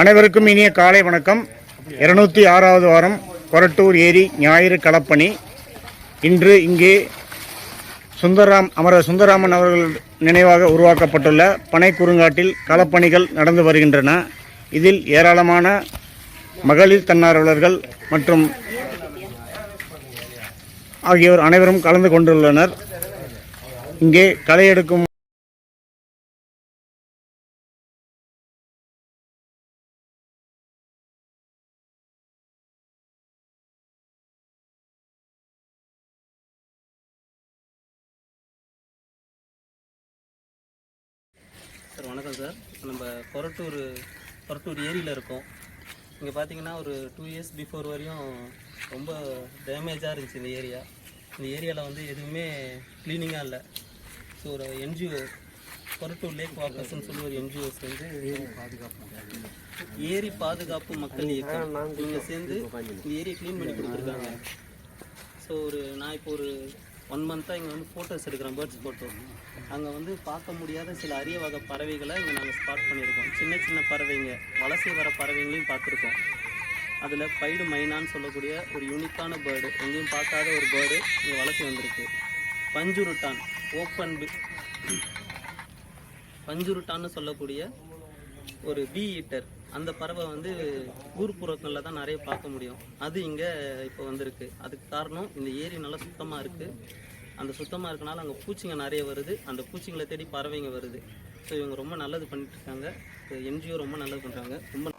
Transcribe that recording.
அனைவருக்கும் இனிய காலை வணக்கம். 206வது வாரம் கொரட்டூர் ஏரி ஞாயிறு களப்பணி. இன்று இங்கே அமரர் சுந்தரராமன் அவர்கள் நினைவாக உருவாக்கப்பட்டுள்ள பனை குறுங்காட்டில் களப்பணிகள் நடந்து வருகின்றன. இதில் ஏராளமான மகளிர் தன்னார்வலர்கள் மற்றும் ஆகியோர் அனைவரும் கலந்து கொண்டுள்ளனர். இங்கே களை எடுக்கும் சார் வணக்கம் சார். நம்ம கொரட்டூர் ஏரியில் இருக்கோம். இங்கே பார்த்தீங்கன்னா ஒரு 2 இயர்ஸ் பிஃபோர் வரையும் ரொம்ப டேமேஜாக இருந்துச்சு இந்த ஏரியா. இந்த ஏரியாவில் வந்து எதுவுமே க்ளீனிங்காக இல்லை. ஸோ ஒரு என்ஜிஓ கொரட்டூர் லேக் வாக்கர்ஸ்ன்னு சொல்லி ஒரு என்ஜிஓஸ் வந்து ஏரி பாதுகாப்பு மக்கள் இயக்கம் இவங்க சேர்ந்து இந்த ஏரியை க்ளீன் பண்ணி கொடுத்துருக்காங்க. ஸோ நான் இப்போ ஒரு 1 மந்த்தாக இங்கே வந்து ஃபோட்டோஸ் எடுக்கிறேன், பேர்ட்ஸ் ஃபோட்டோ. அங்கே வந்து பார்க்க முடியாத சில அரிய வகை பறவைகளை இங்கே நாங்கள் ஸ்பாட் பண்ணியிருக்கோம். சின்ன சின்ன பறவைங்க, வலசை வர பறவைங்களையும் பார்த்துருக்கோம். அதில் பைடு மைனான்னு சொல்லக்கூடிய ஒரு யூனிக்கான பேர்டு, எங்கேயும் பார்க்காத ஒரு பேர்டு இங்கே வலசை வந்திருக்கு. பஞ்சுருட்டான், பஞ்சுருட்டான்னு சொல்லக்கூடிய ஒரு பீ ஈட்டர், அந்த பறவை வந்து ஊர்ப்புறங்களில் தான் நிறைய பார்க்க முடியும். அது இங்கே இப்போ வந்திருக்கு. அதுக்கு காரணம் இந்த ஏரி நல்லா சுத்தமாக இருக்குது. அந்த சுத்தமாக இருக்கனால அங்கே பூச்சிங்க நிறைய வருது. அந்த பூச்சிங்களை தேடி பறவைங்க வருது. ஸோ இவங்க ரொம்ப நல்லது பண்ணிட்டு இருக்காங்க. என்ஜிஓ ரொம்ப நல்லது பண்ணுறாங்க. ரொம்ப